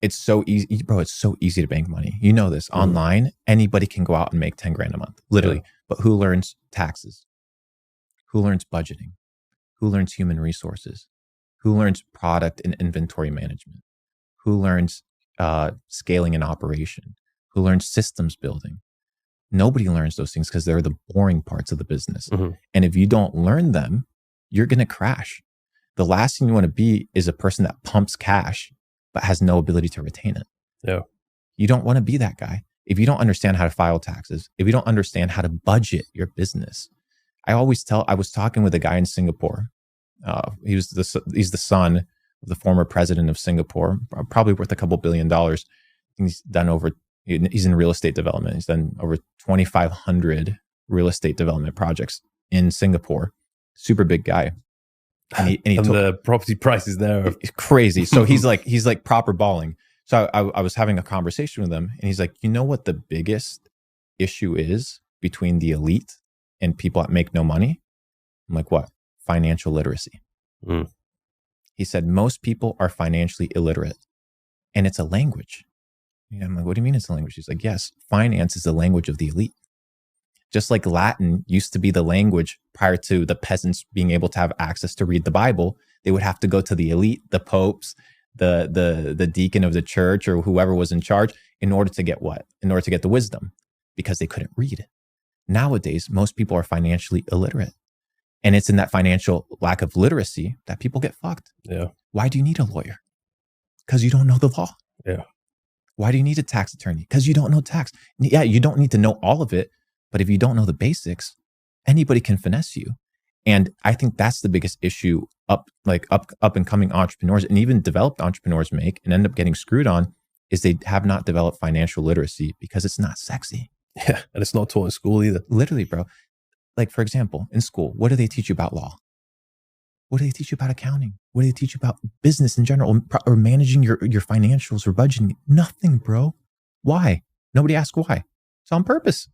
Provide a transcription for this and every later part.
It's so easy, bro. It's so easy to bank money. You know this. Online, anybody can go out and make 10 grand a month, literally. Yeah. But who learns taxes? Who learns budgeting? Who learns human resources? Who learns product and inventory management? Who learns scaling and operation? Who learns systems building? Nobody learns those things because they're the boring parts of the business. And if you don't learn them, you're going to crash. The last thing you want to be is a person that pumps cash but has no ability to retain it. Yeah. You don't want to be that guy. If you don't understand how to file taxes, if you don't understand how to budget your business. I was talking with a guy in Singapore. He's the son of the former president of Singapore, probably worth a couple $1 billion. He's in real estate development. He's done over 2,500 real estate development projects in Singapore. Super big guy. And the property prices there are crazy. So he's like proper balling. So I was having a conversation with him, and he's like, you know what the biggest issue is between the elite and people that make no money? I'm like, what? Financial literacy. He said, most people are financially illiterate, and it's a language. I'm like, what do you mean it's a language? He's like, yes, finance is the language of the elite. Just like Latin used to be the language prior to the peasants being able to have access to read the Bible, they would have to go to the elite, the popes, the deacon of the church, or whoever was in charge, in order to get what? In order to get the wisdom, because they couldn't read. Nowadays, most people are financially illiterate. And it's in that financial lack of literacy that people get fucked. Yeah. Why do you need a lawyer? Because you don't know the law. Yeah. Why do you need a tax attorney? Because you don't know tax. Yeah, you don't need to know all of it. But if you don't know the basics, anybody can finesse you. And I think that's the biggest issue up and coming entrepreneurs and even developed entrepreneurs make and end up getting screwed on, is they have not developed financial literacy because it's not sexy. Yeah. And it's not taught in school either. Literally, bro. Like, for example, in school, what do they teach you about law? What do they teach you about accounting? What do they teach you about business in general, or managing your financials or budgeting? Nothing, bro. Why? Nobody asked why. It's on purpose.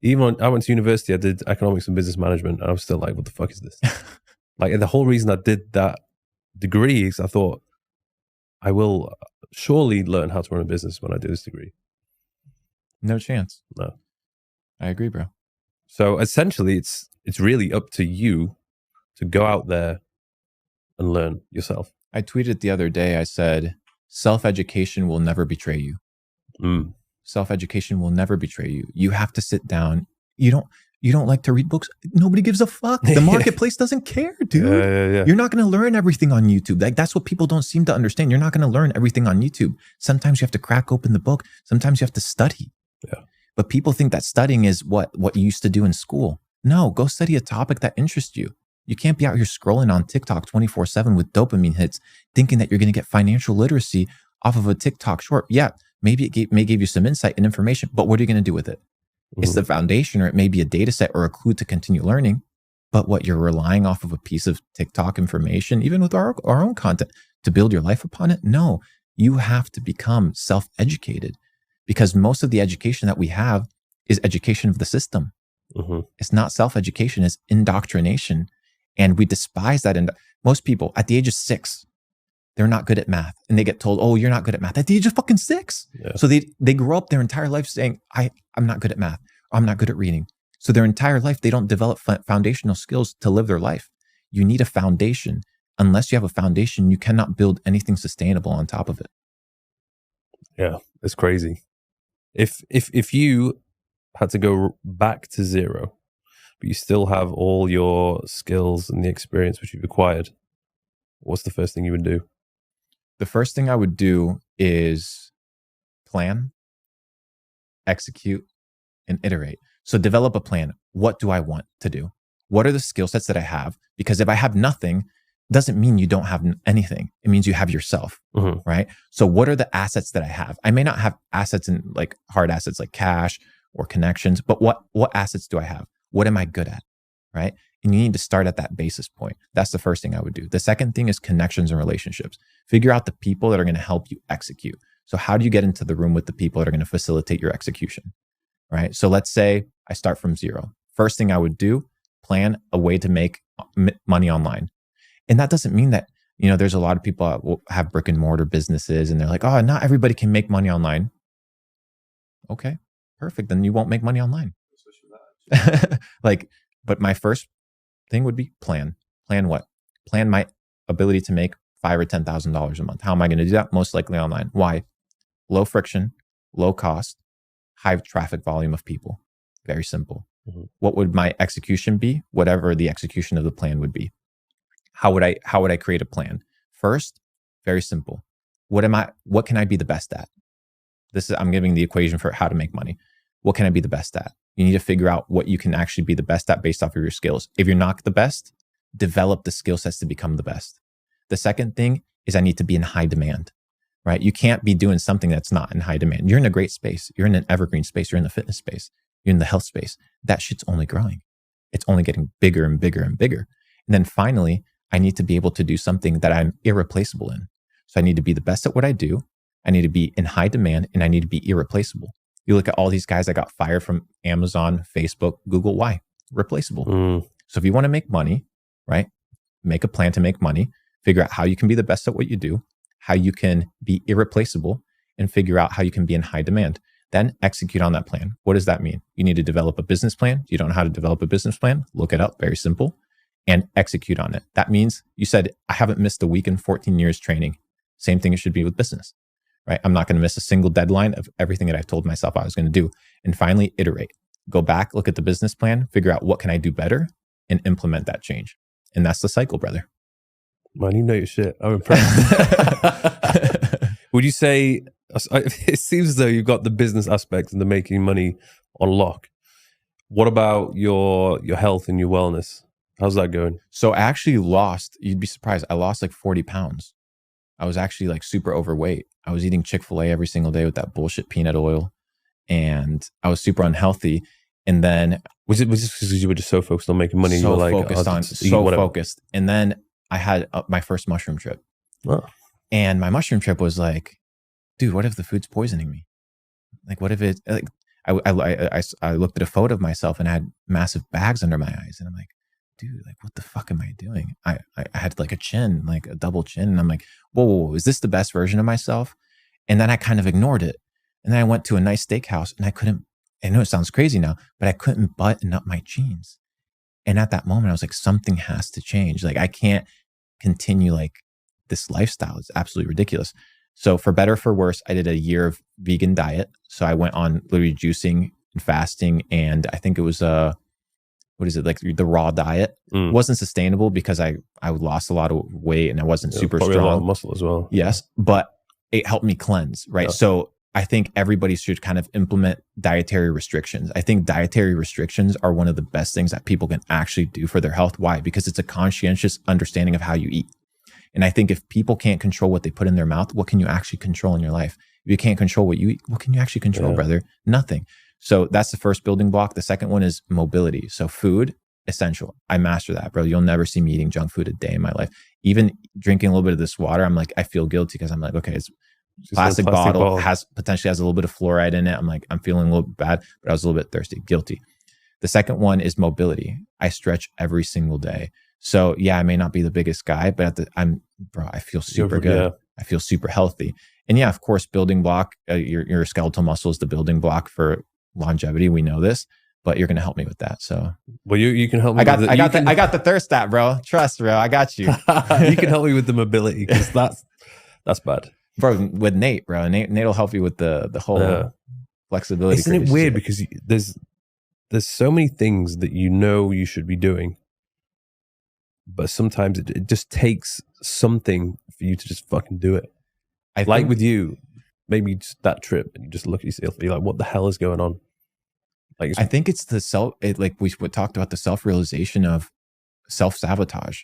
Even when I went to university, I did economics and business management, and I was still like, what the fuck is this? Like, and the whole reason I did that degree is I thought, I will surely learn how to run a business when I do this degree. No chance. No. I agree, bro. So essentially, it's really up to you to go out there and learn yourself. I tweeted the other day, I said, self-education will never betray you. Self-education will never betray you. You have to sit down. You don't like to read books. Nobody gives a fuck. The marketplace doesn't care, dude. Yeah. You're not going to learn everything on YouTube. Like, that's what people don't seem to understand. You're not going to learn everything on YouTube. Sometimes you have to crack open the book. Sometimes you have to study. Yeah. But people think that studying is what you used to do in school. No, go study a topic that interests you. You can't be out here scrolling on TikTok 24/7 with dopamine hits, thinking that you're going to get financial literacy off of a TikTok short. Yeah, maybe it may give you some insight and information, but what are you going to do with it? It's the foundation, or it may be a data set or a clue to continue learning. But what, you're relying off of a piece of TikTok information, even with our own content, to build your life upon it? No, you have to become self-educated, because most of the education that we have is education of the system. It's not self-education, it's indoctrination. And we despise that. And most people at the age of 6, they're not good at math. And they get told, oh, you're not good at math at the age of fucking 6. Yeah. So they grow up their entire life saying, I'm not good at math. Or I'm not good at reading. So their entire life, they don't develop foundational skills to live their life. You need a foundation. Unless you have a foundation, you cannot build anything sustainable on top of it. Yeah, it's crazy. If you had to go back to zero, but you still have all your skills and the experience which you've acquired, what's the first thing you would do? The first thing I would do is plan, execute, and iterate. So develop a plan. What do I want to do? What are the skill sets that I have? Because if I have nothing, doesn't mean you don't have anything. It means you have yourself, right? So what are the assets that I have? I may not have assets in like hard assets like cash or connections, but what assets do I have? What am I good at, right? And you need to start at that basis point. That's the first thing I would do. The second thing is connections and relationships. Figure out the people that are going to help you execute. So how do you get into the room with the people that are going to facilitate your execution, right? So let's say I start from zero. First thing I would do, plan a way to make money online. And that doesn't mean that You know, there's a lot of people that will have brick and mortar businesses and they're like, oh, not everybody can make money online. Okay, perfect. Then you won't make money online. Like, but my first thing would be plan. Plan what? Plan my ability to make $5,000 or $10,000 a month. How am I going to do that? Most likely online. Why? Low friction, low cost, high traffic volume of people. Very simple. What would my execution be? Whatever the execution of the plan would be. How would I create a plan? First, very simple. What can I be the best at? I'm giving the equation for how to make money. What can I be the best at? You need to figure out what you can actually be the best at based off of your skills. If you're not the best, develop the skill sets to become the best. The second thing is I need to be in high demand, right? You can't be doing something that's not in high demand. You're in a great space. You're in an evergreen space. You're in the fitness space. You're in the health space. That shit's only growing. It's only getting bigger and bigger and bigger. And then finally, I need to be able to do something that I'm irreplaceable in. So I need to be the best at what I do. I need to be in high demand and I need to be irreplaceable. You look at all these guys that got fired from Amazon, Facebook, Google. Why? Replaceable. So if you want to make money, right? Make a plan to make money, figure out how you can be the best at what you do, how you can be irreplaceable, and figure out how you can be in high demand. Then execute on that plan. What does that mean? You need to develop a business plan. You don't know how to develop a business plan? Look it up. Very simple. And execute on it. That means you said, I haven't missed a week in 14 years training. Same thing it should be with business, right? I'm not going to miss a single deadline of everything that I told myself I was going to do. And finally, iterate. Go back, look at the business plan, figure out what can I do better, and implement that change. And that's the cycle, brother. Man, you know your shit. I'm impressed. Would you say, it seems as though you've got the business aspect and the making money on lock. What about your health and your wellness? How's that going? So I actually lost, you'd be surprised, I lost like 40 pounds. I was actually like super overweight. I was eating Chick-fil-A every single day with that bullshit peanut oil. And I was super unhealthy. And then was it just because you were just so focused on making money? So you were focused. And then I had my first mushroom trip. Oh. And my mushroom trip was like, dude, what if the food's poisoning me? Like, what if it, like, I looked at a photo of myself and I had massive bags under my eyes. And I'm like, dude, like, what the fuck am I doing? I had like a chin, like a double chin. And I'm like, whoa, is this the best version of myself? And then I kind of ignored it. And then I went to a nice steakhouse and I know it sounds crazy now, but I couldn't button up my jeans. And at that moment, I was like, something has to change. Like, I can't continue like this lifestyle. It's absolutely ridiculous. So for better or for worse, I did a year of vegan diet. So I went on literally juicing and fasting. And I think it was like the raw diet. It wasn't sustainable because I lost a lot of weight and I wasn't super strong. A lot of muscle as well. Yes, but it helped me cleanse, right? Yeah. So I think everybody should kind of implement dietary restrictions. I think dietary restrictions are one of the best things that people can actually do for their health. Why? Because it's a conscientious understanding of how you eat. And I think if people can't control what they put in their mouth, what can you actually control in your life? If you can't control what you eat, what can you actually control, brother? Nothing. So that's the first building block. The second one is mobility. So food, essential. I master that, bro. You'll never see me eating junk food a day in my life. Even drinking a little bit of this water, I'm like, I feel guilty because I'm like, okay, it's plastic bottle potentially has a little bit of fluoride in it. I'm like, I'm feeling a little bit bad, but I was a little bit thirsty, guilty. The second one is mobility. I stretch every single day. So yeah, I may not be the biggest guy, but I feel super good. Yeah. I feel super healthy. And yeah, of course, building block, your skeletal muscle is the building block for longevity. We know this, but you're going to help me with that. So, well, you can help me. I got the thirst stat, bro. Trust, bro. I got you. You can help me with the mobility because that's bad, bro. With Nate, bro. Nate will help you with the whole flexibility. Isn't it weird because there's so many things that you should be doing, but sometimes it just takes something for you to just fucking do it. Like with you, maybe just that trip, and you just look at yourself, you're like, what the hell is going on? Like, I think it's like we talked about the self-realization of self-sabotage.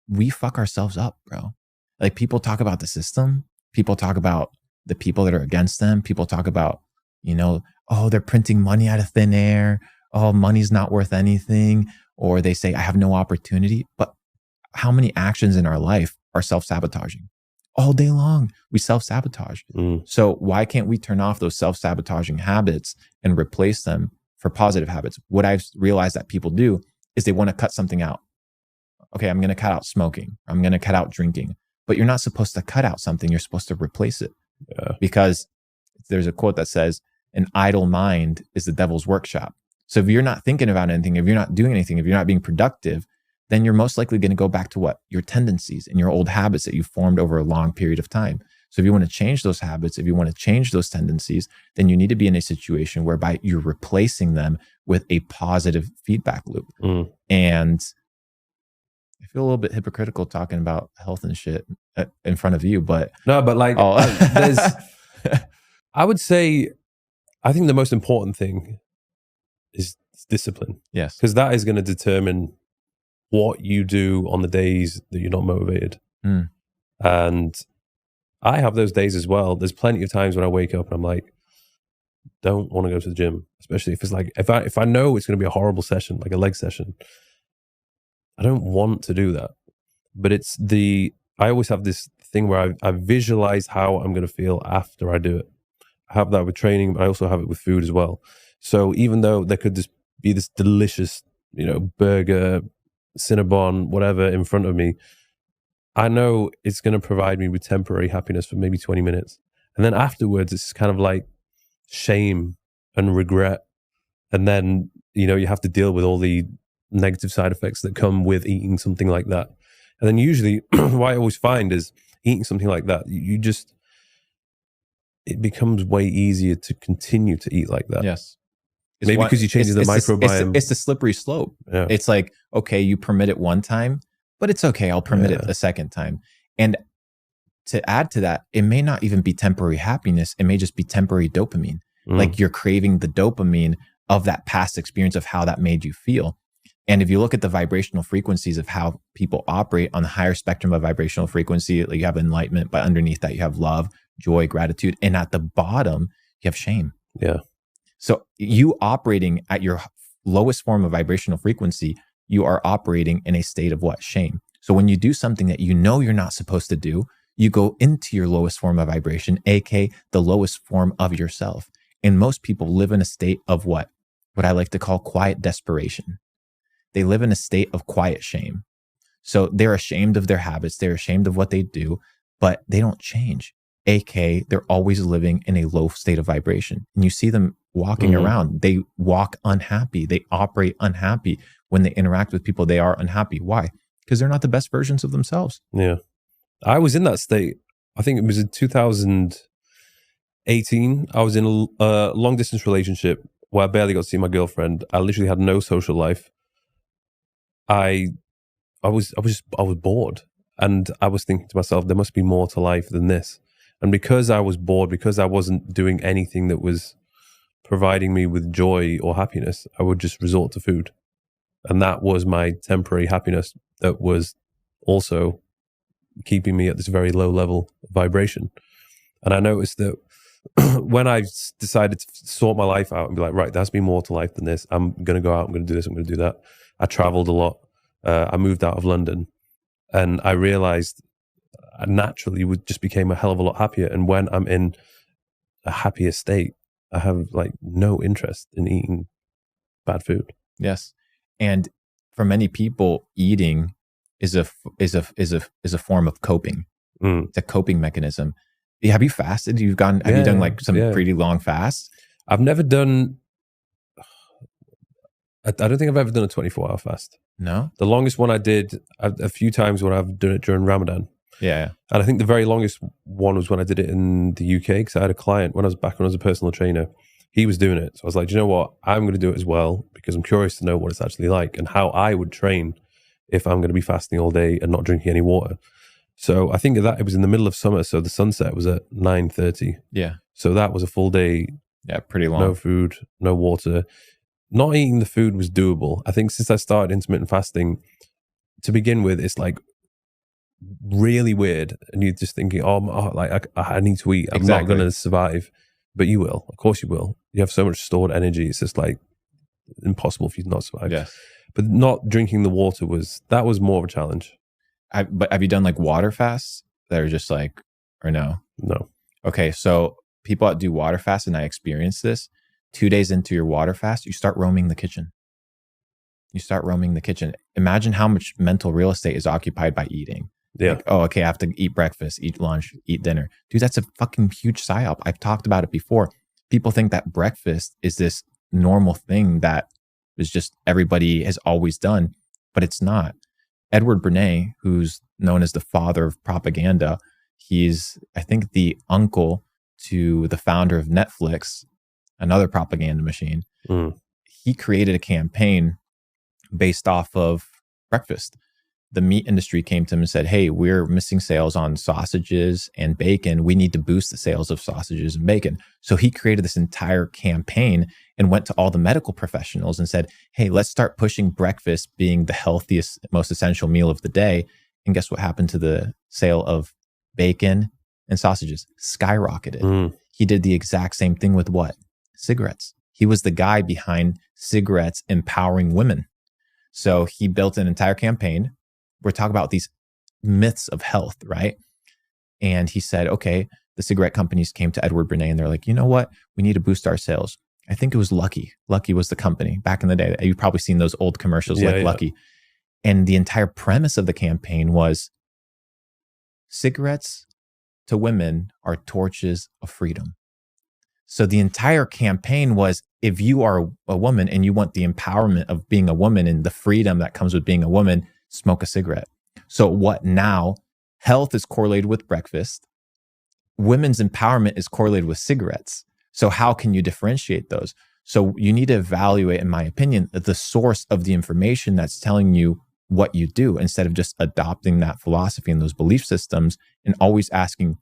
We fuck ourselves up, bro. Like, people talk about the system. People talk about the people that are against them. People talk about, oh, they're printing money out of thin air. Oh, money's not worth anything. Or they say, I have no opportunity. But how many actions in our life are self-sabotaging? All day long, we self-sabotage. So why can't we turn off those self-sabotaging habits and replace them for positive habits? What I've realized that people do is they want to cut something out. okay, I'm going to cut out smoking. I'm going to cut out drinking. But you're not supposed to cut out something. You're supposed to replace it. Yeah. Because there's a quote that says, an idle mind is the devil's workshop. So if you're not thinking about anything, if you're not doing anything, if you're not being productive, then you're most likely going to go back to what? Your tendencies and your old habits that you formed over a long period of time. So if you want to change those habits, if you want to change those tendencies, then you need to be in a situation whereby you're replacing them with a positive feedback loop. And I feel a little bit hypocritical talking about health and shit in front of you, but no, but like, there's, I would say, I think the most important thing is discipline. Yes. Because that is going to determine what you do on the days that you're not motivated. And I have those days as well. There's plenty of times when I wake up and I'm like, don't want to go to the gym, especially if it's like, if I know it's going to be a horrible session, like a leg session, I don't want to do that. But I always have this thing where I visualize how I'm going to feel after I do it. I have that with training, but I also have it with food as well. So even though there could just be this delicious, burger, Cinnabon, whatever in front of me, I know it's going to provide me with temporary happiness for maybe 20 minutes. And then afterwards, it's kind of like shame and regret. And then, you have to deal with all the negative side effects that come with eating something like that. And then usually what I always find is eating something like that, it becomes way easier to continue to eat like that. Yes. Maybe because you change the microbiome. It's the slippery slope. Yeah. It's like, okay, you permit it one time, but it's okay. I'll permit it a second time. And to add to that, it may not even be temporary happiness. It may just be temporary dopamine. Like you're craving the dopamine of that past experience of how that made you feel. And if you look at the vibrational frequencies of how people operate on the higher spectrum of vibrational frequency, like you have enlightenment, but underneath that you have love, joy, gratitude. And at the bottom, you have shame. Yeah. So you operating at your lowest form of vibrational frequency, you are operating in a state of what? Shame. So when you do something that you're not supposed to do, you go into your lowest form of vibration, aka the lowest form of yourself. And most people live in a state of what I like to call quiet desperation. They live in a state of quiet shame. So they're ashamed of their habits. They're ashamed of what they do, but they don't change. aka they're always living in a low state of vibration. And you see them walking around. They walk unhappy. They operate unhappy. When they interact with people, they are unhappy. Why? Because they're not the best versions of themselves. Yeah. I was in that state. I think it was in 2018. I was in a long distance relationship where I barely got to see my girlfriend. I literally had no social life. I was bored, and I was thinking to myself, there must be more to life than this. And because I was bored, because I wasn't doing anything that was providing me with joy or happiness, I would just resort to food. And that was my temporary happiness that was also keeping me at this very low level of vibration. And I noticed that when I decided to sort my life out and be like, right, there has to be more to life than this. I'm going to go out. I'm going to do this. I'm going to do that. I traveled a lot. I moved out of London, and I realized I naturally just became a hell of a lot happier. And when I'm in a happier state, I have like no interest in eating bad food. Yes. And for many people, eating is a form of coping. It's a coping mechanism. Have you fasted? Have you done like some pretty long fasts? I've never done, I don't think I've ever done a 24-hour fast. No? The longest one I did a few times when I've done it during Ramadan. Yeah. And I think the very longest one was when I did it in the UK, because I had a client when I was a personal trainer. He was doing it. So I was like, you know what? I'm going to do it as well, because I'm curious to know what it's actually like and how I would train if I'm going to be fasting all day and not drinking any water. So I think that it was in the middle of summer. So the sunset was at 9:30. Yeah. So that was a full day. Yeah, pretty long. No food, no water. Not eating the food was doable. I think since I started intermittent fasting, to begin with, it's like really weird. And you're just thinking, I need to eat. I'm not going to survive. But you will. Of course you will. You have so much stored energy. It's just like impossible for you to not survive. Yes. But not drinking the water was more of a challenge. But have you done like water fasts that are just like, or no? No. Okay. So people that do water fasts, and I experienced this, 2 days into your water fast, you start roaming the kitchen. You start roaming the kitchen. Imagine how much mental real estate is occupied by eating. Yeah. Like, oh, okay, I have to eat breakfast, eat lunch, eat dinner. Dude, that's a fucking huge psyop. I've talked about it before. People think that breakfast is this normal thing that is just everybody has always done, but it's not. Edward Bernays, who's known as the father of propaganda, he's, I think, the uncle to the founder of Netflix, another propaganda machine. He created a campaign based off of breakfast. The meat industry came to him and said, hey, we're missing sales on sausages and bacon. We need to boost the sales of sausages and bacon. So he created this entire campaign and went to all the medical professionals and said, hey, let's start pushing breakfast being the healthiest, most essential meal of the day. And guess what happened to the sale of bacon and sausages? Skyrocketed. He did the exact same thing with what? Cigarettes. He was the guy behind cigarettes empowering women. So he built an entire campaign. We're talking about these myths of health, right? And he said, okay, the cigarette companies came to Edward Bernays and they're like, you know what? We need to boost our sales. I think it was Lucky. Lucky was the company back in the day. You've probably seen those old commercials Lucky. And the entire premise of the campaign was cigarettes to women are torches of freedom. So the entire campaign was, if you are a woman and you want the empowerment of being a woman and the freedom that comes with being a woman, smoke a cigarette. So what now? Health is correlated with breakfast. Women's empowerment is correlated with cigarettes. So how can you differentiate those? So you need to evaluate, in my opinion, the source of the information that's telling you what you do, instead of just adopting that philosophy and those belief systems, and always asking,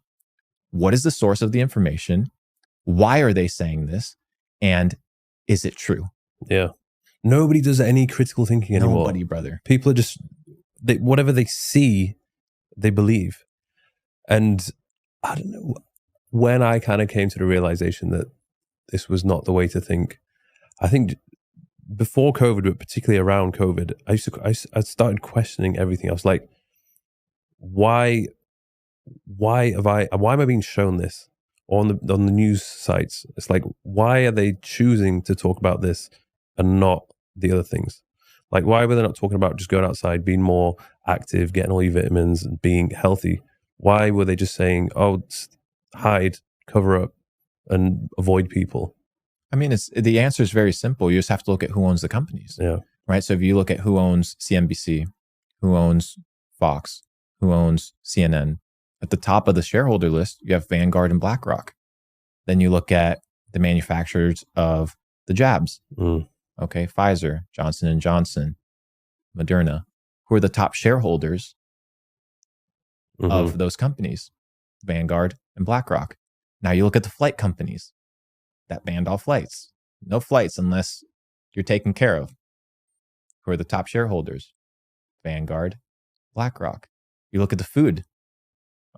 what is the source of the information? Why are they saying this? And is it true? Yeah. Nobody does any critical thinking anymore. Nobody, brother. People are just, whatever they see, they believe. And I don't know, when I kind of came to the realization that this was not the way to think, I think before COVID, but particularly around COVID, I started questioning everything. I was like, why am I being shown this on the news sites? It's like, why are they choosing to talk about this and not the other things? Like, why were they not talking about just going outside, being more active, getting all your vitamins and being healthy? Why were they just saying, oh, hide, cover up, and avoid people? I mean, the answer is very simple. You just have to look at who owns the companies. Yeah. Right. So if you look at who owns CNBC, who owns Fox, who owns CNN, at the top of the shareholder list, you have Vanguard and BlackRock. Then you look at the manufacturers of the jabs. Okay, Pfizer, Johnson & Johnson, Moderna, who are the top shareholders of those companies, Vanguard and BlackRock. Now you look at the flight companies that banned all flights. No flights unless you're taken care of. Who are the top shareholders? Vanguard, BlackRock. You look at the food.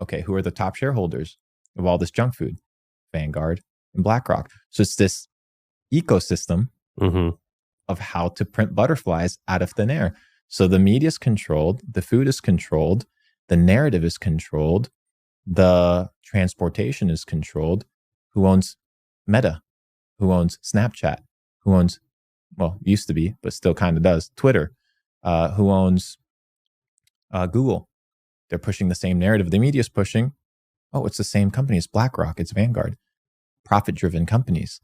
Okay, who are the top shareholders of all this junk food? Vanguard and BlackRock. So it's this ecosystem of how to print butterflies out of thin air. So the media is controlled, the food is controlled, the narrative is controlled, the transportation is controlled. Who owns Meta? Who owns Snapchat? Who owns, well, used to be, but still kind of does, Twitter? Who owns Google? They're pushing the same narrative the media is pushing. Oh, it's the same company. It's BlackRock. It's Vanguard. Profit-driven companies.